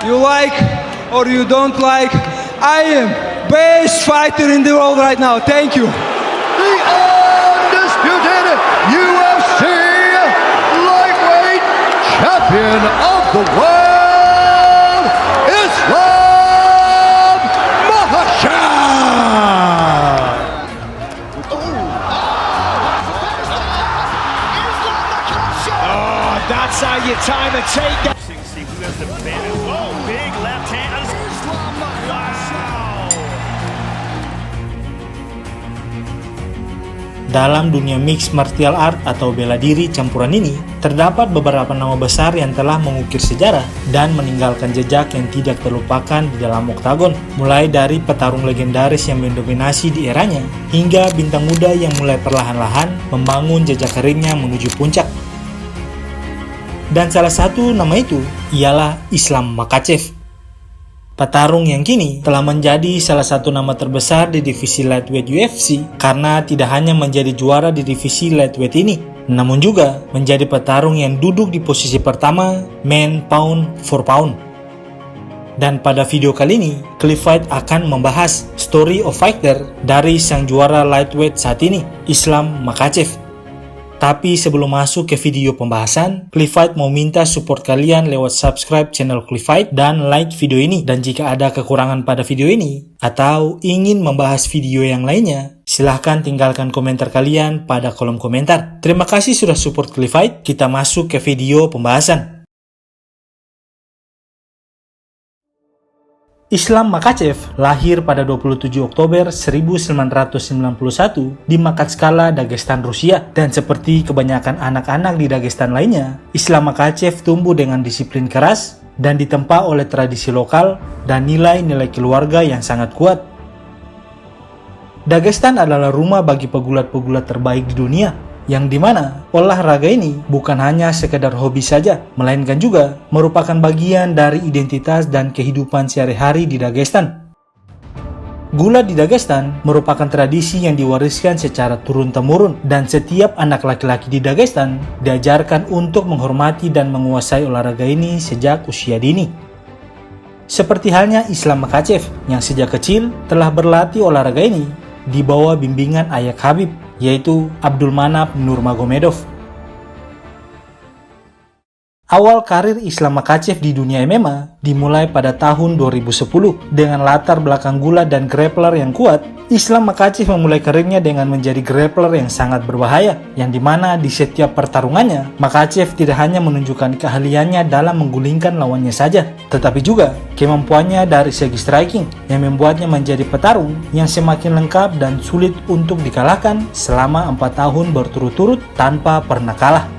you like or you don't like, I am best fighter in the world right now. Thank you. The undisputed UFC lightweight champion of the world, Islam Makhachev. Oh, that's how you time a takedown. See who has the advantage. Oh, big left hand. Wow. Dalam dunia mixed martial art atau bela diri campuran ini, terdapat beberapa nama besar yang telah mengukir sejarah dan meninggalkan jejak yang tidak terlupakan di dalam oktagon, mulai dari petarung legendaris yang mendominasi di eranya, hingga bintang muda yang mulai perlahan-lahan membangun jejak karirnya menuju puncak. Dan salah satu nama itu ialah Islam Makhachev. Petarung yang kini telah menjadi salah satu nama terbesar di divisi lightweight UFC karena tidak hanya menjadi juara di divisi lightweight ini, namun juga menjadi petarung yang duduk di posisi pertama man pound for pound. Dan pada video kali ini, Cliff Fight akan membahas story of fighter dari sang juara lightweight saat ini, Islam Makhachev. Tapi sebelum masuk ke video pembahasan, Cliff Fight mau minta support kalian lewat subscribe channel Cliff Fight dan like video ini. Dan jika ada kekurangan pada video ini, atau ingin membahas video yang lainnya, silahkan tinggalkan komentar kalian pada kolom komentar. Terima kasih sudah support Cliff Fight, kita masuk ke video pembahasan. Islam Makhachev lahir pada 27 Oktober 1991 di Makhatskala, Dagestan, Rusia. Dan seperti kebanyakan anak-anak di Dagestan lainnya, Islam Makhachev tumbuh dengan disiplin keras dan ditempa oleh tradisi lokal dan nilai-nilai keluarga yang sangat kuat. Dagestan adalah rumah bagi pegulat-pegulat terbaik di dunia, yang dimana olahraga ini bukan hanya sekedar hobi saja, melainkan juga merupakan bagian dari identitas dan kehidupan sehari-hari di Dagestan. Gulat di Dagestan merupakan tradisi yang diwariskan secara turun-temurun, dan setiap anak laki-laki di Dagestan diajarkan untuk menghormati dan menguasai olahraga ini sejak usia dini. Seperti halnya Islam Makhachev yang sejak kecil telah berlatih olahraga ini di bawah bimbingan ayah Khabib, yaitu Abdulmanap Nurmagomedov. Awal karir Islam Makhachev di dunia MMA dimulai pada tahun 2010 dengan latar belakang gulat dan grappler yang kuat. Islam Makhachev memulai karirnya dengan menjadi grappler yang sangat berbahaya, yang dimana di setiap pertarungannya Makhachev tidak hanya menunjukkan keahliannya dalam menggulingkan lawannya saja, tetapi juga kemampuannya dari segi striking yang membuatnya menjadi petarung yang semakin lengkap dan sulit untuk dikalahkan selama 4 tahun berturut-turut tanpa pernah kalah.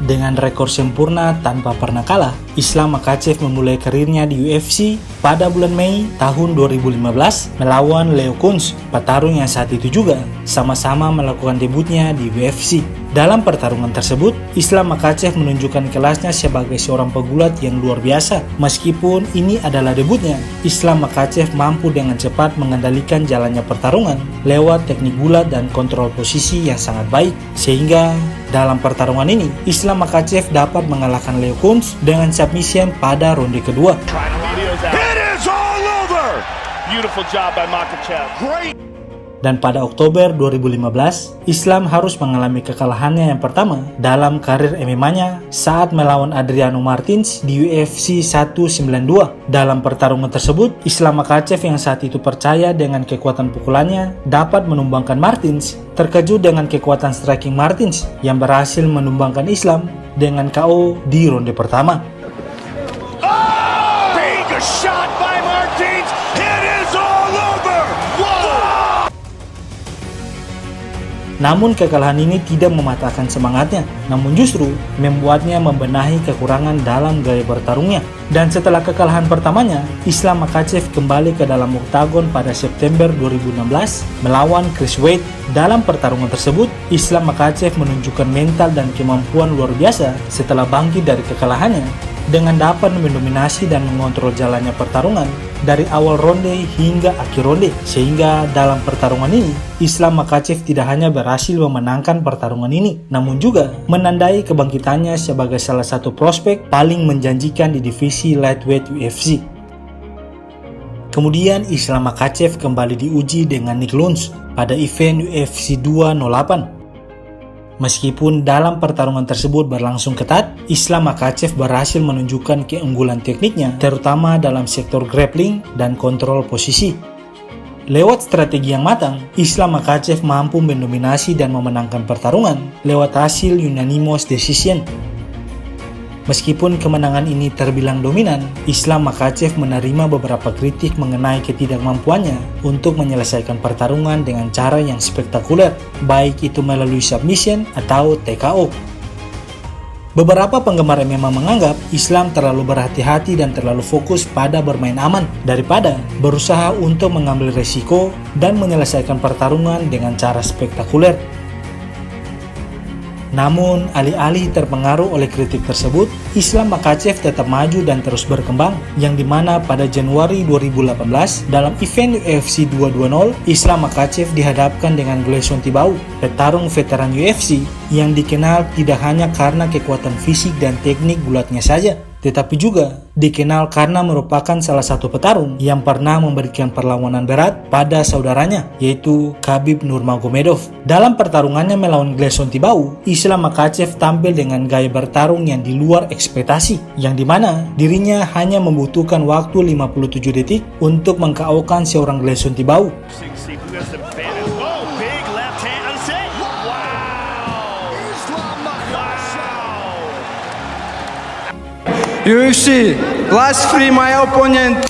Dengan rekor sempurna tanpa pernah kalah, Islam Makhachev memulai karirnya di UFC pada bulan Mei tahun 2015 melawan Leo Kuns, petarung yang saat itu juga sama-sama melakukan debutnya di UFC. Dalam pertarungan tersebut, Islam Makhachev menunjukkan kelasnya sebagai seorang pegulat yang luar biasa. Meskipun ini adalah debutnya, Islam Makhachev mampu dengan cepat mengendalikan jalannya pertarungan lewat teknik gulat dan kontrol posisi yang sangat baik, sehingga dalam pertarungan ini, Islam Makhachev dapat mengalahkan Leo Kuns dengan submission pada ronde kedua. It is all over. Beautiful job by Makhachev. Great. Dan pada Oktober 2015, Islam harus mengalami kekalahannya yang pertama dalam karir MMA-nya saat melawan Adriano Martins di UFC 192. Dalam pertarungan tersebut, Islam Makhachev yang saat itu percaya dengan kekuatan pukulannya dapat menumbangkan Martins, terkejut dengan kekuatan striking Martins yang berhasil menumbangkan Islam dengan KO di ronde pertama. Big shot by Martins. It is all over. Whoa. Namun kekalahan ini tidak mematahkan semangatnya, namun justru membuatnya membenahi kekurangan dalam gaya bertarungnya. Dan setelah kekalahan pertamanya, Islam Makhachev kembali ke dalam oktagon pada September 2016 melawan Chris Wade. Dalam pertarungan tersebut, Islam Makhachev menunjukkan mental dan kemampuan luar biasa setelah bangkit dari kekalahannya dengan dapat mendominasi dan mengontrol jalannya pertarungan dari awal ronde hingga akhir ronde, sehingga dalam pertarungan ini Islam Makhachev tidak hanya berhasil memenangkan pertarungan ini, namun juga menandai kebangkitannya sebagai salah satu prospek paling menjanjikan di divisi lightweight UFC. Kemudian Islam Makhachev kembali diuji dengan Nick Lunz pada event UFC 208. Meskipun dalam pertarungan tersebut berlangsung ketat, Islam Makhachev berhasil menunjukkan keunggulan tekniknya, terutama dalam sektor grappling dan kontrol posisi. Lewat strategi yang matang, Islam Makhachev mampu mendominasi dan memenangkan pertarungan lewat hasil unanimous decision. Meskipun kemenangan ini terbilang dominan, Islam Makhachev menerima beberapa kritik mengenai ketidakmampuannya untuk menyelesaikan pertarungan dengan cara yang spektakuler, baik itu melalui submission atau TKO. Beberapa penggemar MMA menganggap Islam terlalu berhati-hati dan terlalu fokus pada bermain aman daripada berusaha untuk mengambil resiko dan menyelesaikan pertarungan dengan cara spektakuler. Namun, alih-alih terpengaruh oleh kritik tersebut, Islam Makhachev tetap maju dan terus berkembang, yang dimana pada Januari 2018 dalam event UFC 220, Islam Makhachev dihadapkan dengan Gleison Tibau, petarung veteran UFC yang dikenal tidak hanya karena kekuatan fisik dan teknik bulatnya saja, tetapi juga dikenal karena merupakan salah satu petarung yang pernah memberikan perlawanan berat pada saudaranya, yaitu Khabib Nurmagomedov. Dalam pertarungannya melawan Gleison Tibau, Islam Makhachev tampil dengan gaya bertarung yang di luar ekspektasi, yang dimana dirinya hanya membutuhkan waktu 57 detik untuk meng-KO-kan seorang Gleison Tibau. UFC, last 3 my opponent,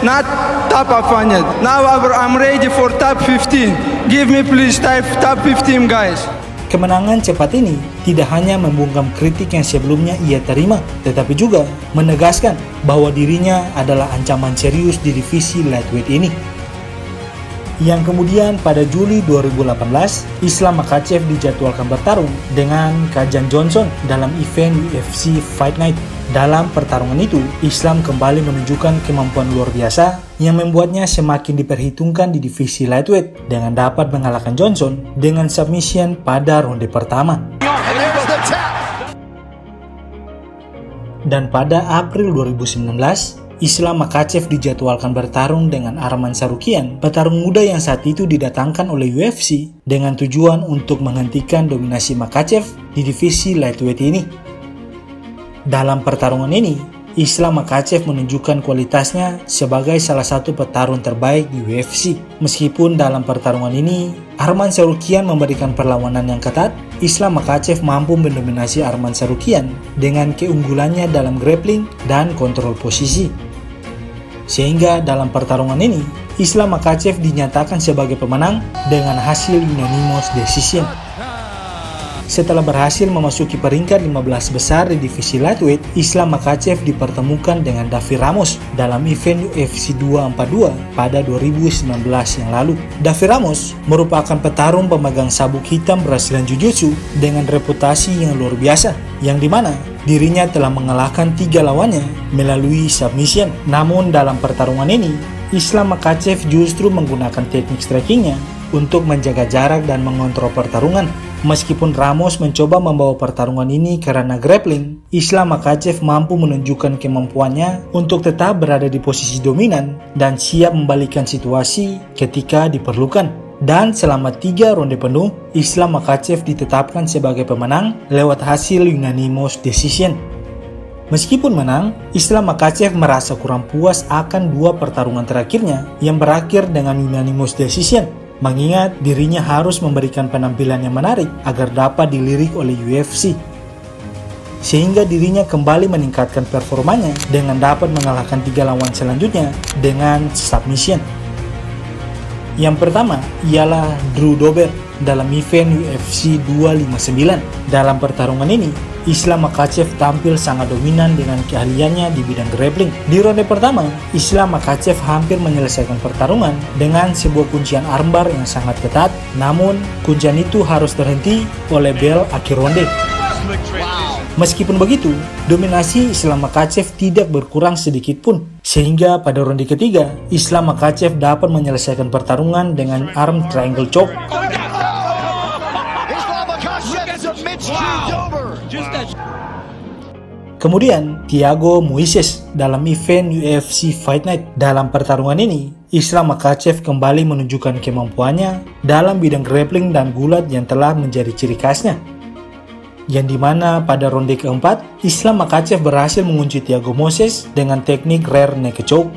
not top opponent. Now I'm ready for top 15. Give me please top 15 guys. Kemenangan cepat ini tidak hanya membungkam kritik yang sebelumnya ia terima, tetapi juga menegaskan bahwa dirinya adalah ancaman serius di divisi lightweight ini. Yang kemudian pada Juli 2018, Islam Makhachev dijadwalkan bertarung dengan Kajan Johnson dalam event UFC Fight Night. Dalam pertarungan itu, Islam kembali menunjukkan kemampuan luar biasa yang membuatnya semakin diperhitungkan di divisi lightweight dengan dapat mengalahkan Johnson dengan submission pada ronde pertama. Dan pada April 2019, Islam Makhachev dijadwalkan bertarung dengan Arman Tsarukyan, petarung muda yang saat itu didatangkan oleh UFC dengan tujuan untuk menghentikan dominasi Makhachev di divisi lightweight ini. Dalam pertarungan ini, Islam Makhachev menunjukkan kualitasnya sebagai salah satu petarung terbaik di UFC. Meskipun dalam pertarungan ini, Arman Tsarukyan memberikan perlawanan yang ketat, Islam Makhachev mampu mendominasi Arman Tsarukyan dengan keunggulannya dalam grappling dan kontrol posisi. Sehingga dalam pertarungan ini, Islam Makhachev dinyatakan sebagai pemenang dengan hasil unanimous decision. Setelah berhasil memasuki peringkat 15 besar di divisi lightweight, Islam Makhachev dipertemukan dengan Davi Ramos dalam event UFC 242 pada 2019 yang lalu. Davi Ramos merupakan petarung pemegang sabuk hitam Brazilian Jiu-Jitsu dengan reputasi yang luar biasa, yang dimana dirinya telah mengalahkan 3 lawannya melalui submission. Namun dalam pertarungan ini, Islam Makhachev justru menggunakan teknik strikingnya untuk menjaga jarak dan mengontrol pertarungan. Meskipun Ramos mencoba membawa pertarungan ini karena grappling, Islam Makhachev mampu menunjukkan kemampuannya untuk tetap berada di posisi dominan dan siap membalikkan situasi ketika diperlukan. Dan selama 3 ronde penuh, Islam Makhachev ditetapkan sebagai pemenang lewat hasil unanimous decision. Meskipun menang, Islam Makhachev merasa kurang puas akan 2 pertarungan terakhirnya yang berakhir dengan unanimous decision, mengingat dirinya harus memberikan penampilan yang menarik agar dapat dilirik oleh UFC. Sehingga dirinya kembali meningkatkan performanya dengan dapat mengalahkan 3 lawan selanjutnya dengan submission. Yang pertama ialah Drew Dober dalam event UFC 259. Dalam pertarungan ini, Islam Makhachev tampil sangat dominan dengan keahliannya di bidang grappling. Di ronde pertama, Islam Makhachev hampir menyelesaikan pertarungan dengan sebuah kuncian armbar yang sangat ketat, namun kuncian itu harus terhenti oleh bel akhir ronde. Meskipun begitu, dominasi Islam Makhachev tidak berkurang sedikit pun. Sehingga pada ronde ketiga, Islam Makhachev dapat menyelesaikan pertarungan dengan arm triangle choke. Kemudian, Thiago Moises dalam event UFC Fight Night. Dalam pertarungan ini, Islam Makhachev kembali menunjukkan kemampuannya dalam bidang grappling dan gulat yang telah menjadi ciri khasnya. Yang dimana pada ronde keempat, Islam Makhachev berhasil mengunci Thiago Moises dengan teknik rear naked choke.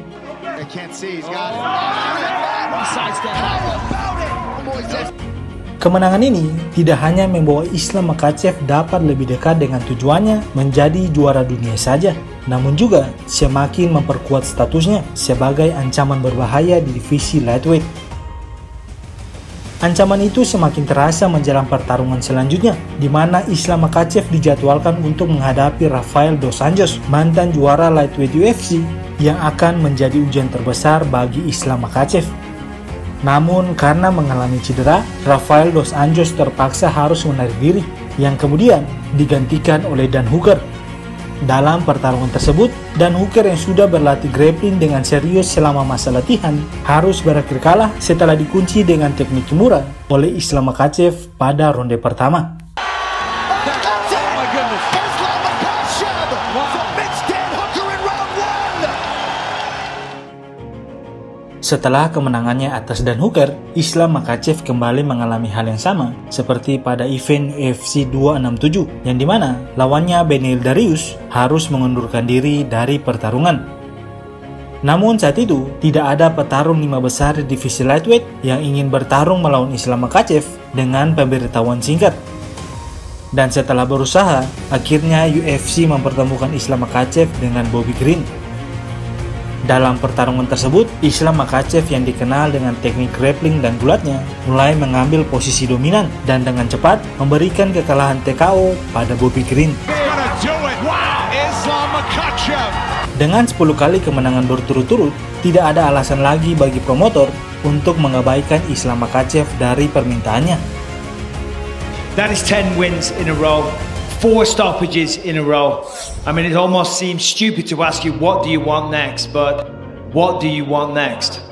Kemenangan ini tidak hanya membawa Islam Makhachev dapat lebih dekat dengan tujuannya menjadi juara dunia saja, namun juga semakin memperkuat statusnya sebagai ancaman berbahaya di divisi lightweight. Ancaman itu semakin terasa menjelang pertarungan selanjutnya, di mana Islam Makhachev dijadwalkan untuk menghadapi Rafael dos Anjos, mantan juara lightweight UFC, yang akan menjadi ujian terbesar bagi Islam Makhachev. Namun karena mengalami cedera, Rafael dos Anjos terpaksa harus menarik diri, yang kemudian digantikan oleh Dan Hooker. Dalam pertarungan tersebut, Dan Hooker yang sudah berlatih grappling dengan serius selama masa latihan harus berakhir kalah setelah dikunci dengan teknik kimura oleh Islam Makhachev pada ronde pertama. Setelah kemenangannya atas Dan Hooker, Islam Makhachev kembali mengalami hal yang sama seperti pada event UFC 267, yang dimana lawannya Beneil Dariush harus mengundurkan diri dari pertarungan. Namun saat itu, tidak ada petarung 5 besar di divisi lightweight yang ingin bertarung melawan Islam Makhachev dengan pemberitahuan singkat. Dan setelah berusaha, akhirnya UFC mempertemukan Islam Makhachev dengan Bobby Green. Dalam pertarungan tersebut, Islam Makhachev yang dikenal dengan teknik grappling dan gulatnya mulai mengambil posisi dominan dan dengan cepat memberikan kekalahan TKO pada Bobby Green. Dengan 10 kali kemenangan berturut-turut, tidak ada alasan lagi bagi promotor untuk mengabaikan Islam Makhachev dari permintaannya. That is 10 wins in a row. 4 stoppages in a row. I mean, it almost seems stupid to ask you, what do you want next? But what do you want next?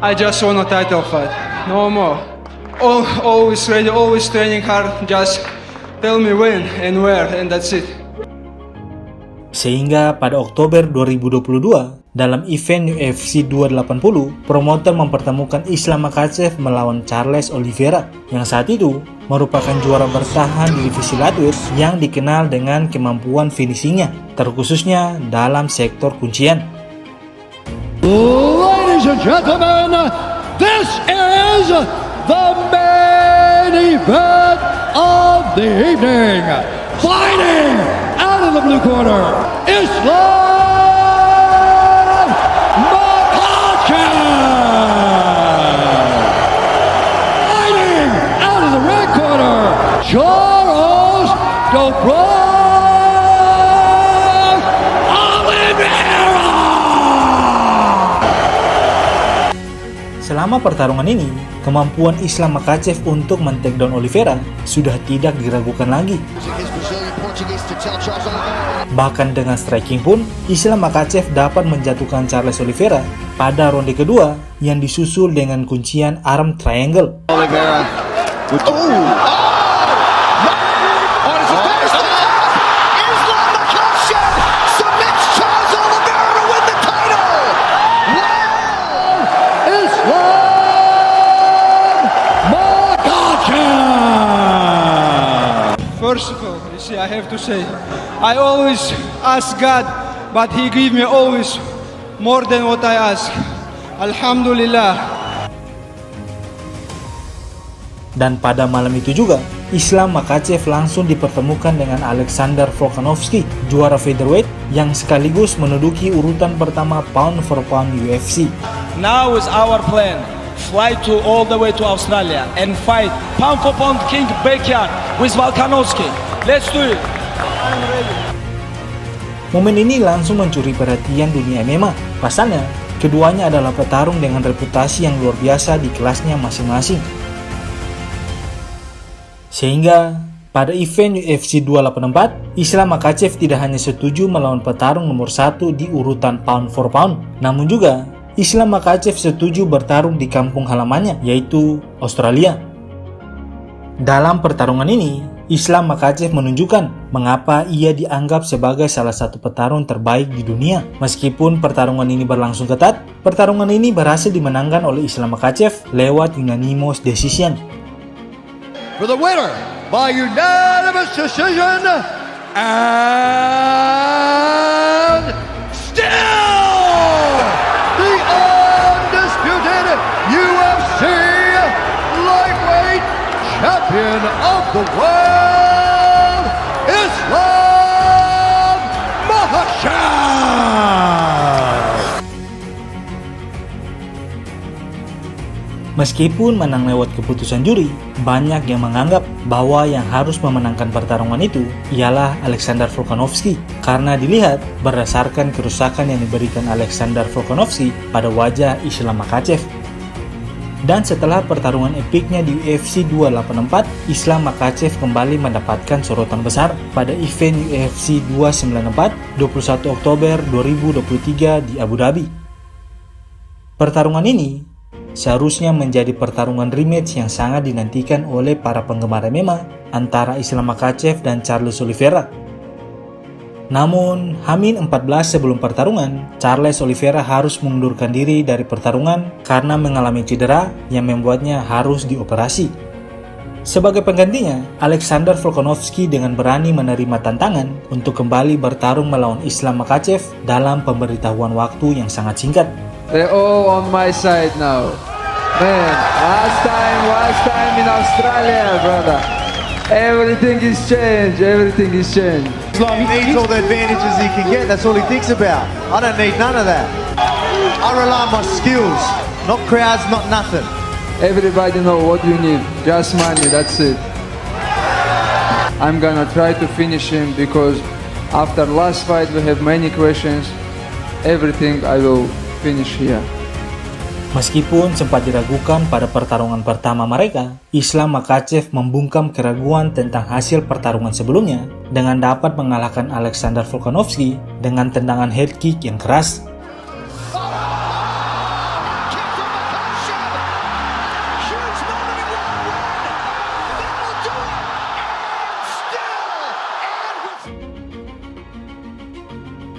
I just want a title fight, no more. Always ready, always training hard. Just tell me when and where, and that's it. Sehingga pada Oktober 2022, dalam event UFC 280, promotor mempertemukan Islam Makhachev melawan Charles Oliveira, yang saat itu merupakan juara bertahan di divisi lightweight yang dikenal dengan kemampuan finishingnya, terkhususnya dalam sektor kuncian. Ladies and gentlemen, this is the main event of the evening. Fighting out of the blue corner, Islam Makhachev. Fighting out of the red corner, Charles Oliveira. Selama pertarungan ini, kemampuan Islam Makhachev untuk men-takedown Oliveira sudah tidak diragukan lagi. Bahkan dengan striking pun, Islam Makhachev dapat menjatuhkan Charles Oliveira pada ronde kedua yang disusul dengan kuncian arm triangle. Oliveira. First of all, you see, I have to say, I always ask God, but He give me always more than what I ask. Alhamdulillah. Dan pada malam itu juga, Islam Makhachev langsung dipertemukan dengan Alexander Volkanovski, juara featherweight yang sekaligus menduduki urutan pertama pound for pound UFC. Now is our plan. Fly to all the way to Australia and fight pound for pound king backyard with Volkanovski. Let's do it. I'm ready. Momen ini langsung mencuri perhatian dunia MMA. Pasalnya, keduanya adalah petarung dengan reputasi yang luar biasa di kelasnya masing-masing. Sehingga pada event UFC 284, Islam Makhachev tidak hanya setuju melawan petarung nomor 1 di urutan pound for pound, namun juga Islam Makhachev setuju bertarung di kampung halamannya, yaitu Australia. Dalam pertarungan ini, Islam Makhachev menunjukkan mengapa ia dianggap sebagai salah satu petarung terbaik di dunia. Meskipun pertarungan ini berlangsung ketat, pertarungan ini berhasil dimenangkan oleh Islam Makhachev lewat unanimous decision. For the winner by unanimous decision, and still the undisputed UFC lightweight champion of the world, Islam Makhachev. Meskipun menang lewat keputusan juri, banyak yang menganggap bahwa yang harus memenangkan pertarungan itu ialah Alexander Volkanovski karena dilihat berdasarkan kerusakan yang diberikan Alexander Volkanovski pada wajah Islam Makhachev. Dan setelah pertarungan epiknya di UFC 284, Islam Makhachev kembali mendapatkan sorotan besar pada event UFC 294 21 Oktober 2023 di Abu Dhabi. Pertarungan ini seharusnya menjadi pertarungan rematch yang sangat dinantikan oleh para penggemar MMA antara Islam Makhachev dan Charles Oliveira. Namun, Hamin 14 sebelum pertarungan, Charles Oliveira harus mengundurkan diri dari pertarungan karena mengalami cedera yang membuatnya harus dioperasi. Sebagai penggantinya, Alexander Volkanovski dengan berani menerima tantangan untuk kembali bertarung melawan Islam Makhachev dalam pemberitahuan waktu yang sangat singkat. They're all on my side now. Man, last time in Australia, brother. Everything is changed, everything is changed. He needs all the advantages he can get. That's all he thinks about. I don't need none of that. I rely on my skills, not crowds, not nothing. Everybody know what you need, just money, that's it. I'm gonna try to finish him because after last fight we have many questions. Everything I will finish here. Meskipun sempat diragukan pada pertarungan pertama mereka, Islam Makhachev membungkam keraguan tentang hasil pertarungan sebelumnya dengan dapat mengalahkan Alexander Volkanovski dengan tendangan head kick yang keras.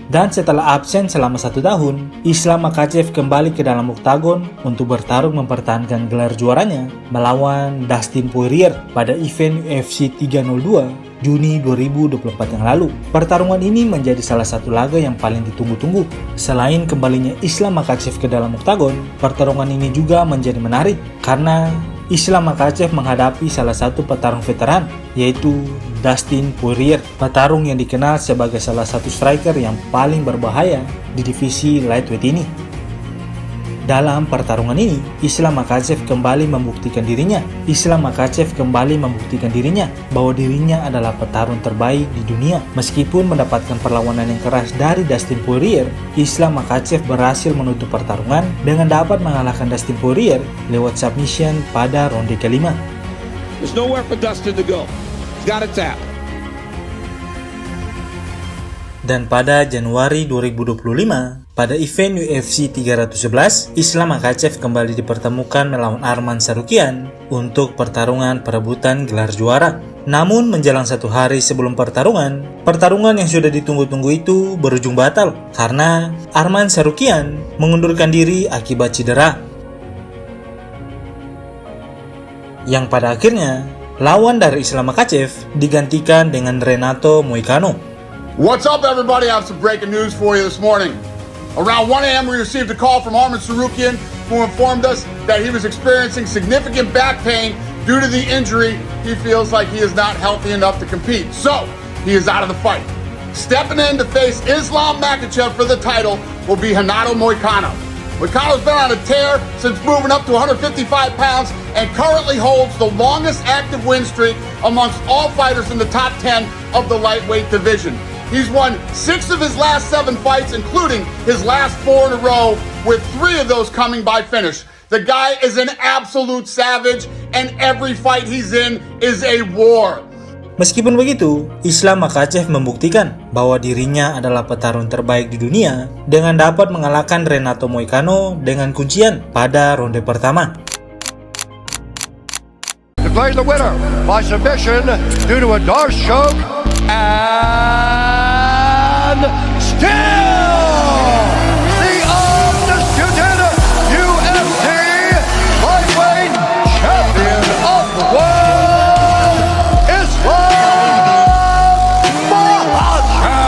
Dan setelah absen selama 1 tahun, Islam Makhachev kembali ke dalam oktagon untuk bertarung mempertahankan gelar juaranya melawan Dustin Poirier pada event UFC 302 Juni 2024 yang lalu. Pertarungan ini menjadi salah satu laga yang paling ditunggu-tunggu. Selain kembalinya Islam Makhachev ke dalam oktagon, pertarungan ini juga menjadi menarik karena Islam Makhachev menghadapi salah satu petarung veteran, yaitu Dustin Poirier, petarung yang dikenal sebagai salah satu striker yang paling berbahaya di divisi lightweight ini. Dalam pertarungan ini, Islam Makhachev kembali membuktikan dirinya. Bahwa dirinya adalah petarung terbaik di dunia. Meskipun mendapatkan perlawanan yang keras dari Dustin Poirier, Islam Makhachev berhasil menutup pertarungan dengan dapat mengalahkan Dustin Poirier lewat submission pada ronde kelima. There's nowhere for Dustin to go. He's got a tap. Dan pada Januari 2025, pada event UFC 311, Islam Makhachev kembali dipertemukan melawan Arman Tsarukyan untuk pertarungan perebutan gelar juara. Namun menjelang 1 hari sebelum pertarungan yang sudah ditunggu-tunggu itu berujung batal karena Arman Tsarukyan mengundurkan diri akibat cedera. Yang pada akhirnya, lawan dari Islam Makhachev digantikan dengan Renato Moicano. What's up, everybody? I have some breaking news for you this morning. Around 1 a.m., we received a call from Arman Tsarukyan, who informed us that he was experiencing significant back pain due to the injury. He feels like he is not healthy enough to compete, so he is out of the fight. Stepping in to face Islam Makhachev for the title will be Renato Moicano. Moicano's been on a tear since moving up to 155 pounds and currently holds the longest active win streak amongst all fighters in the top 10 of the lightweight division. He's won 6 of his last 7 fights, including his last 4 in a row, with 3 of those coming by finish. The guy is an absolute savage, and every fight he's in is a war. Meskipun begitu, Islam Makhachev membuktikan bahwa dirinya adalah petarung terbaik di dunia dengan dapat mengalahkan Renato Moicano dengan kuncian pada ronde pertama. Declaring the winner by submission due to a Darce choke and still the undisputed UFC lightweight champion of the world, Islam Makhachev.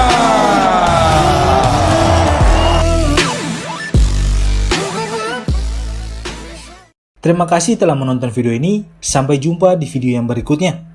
Terima kasih telah menonton video ini, sampai jumpa di video yang berikutnya.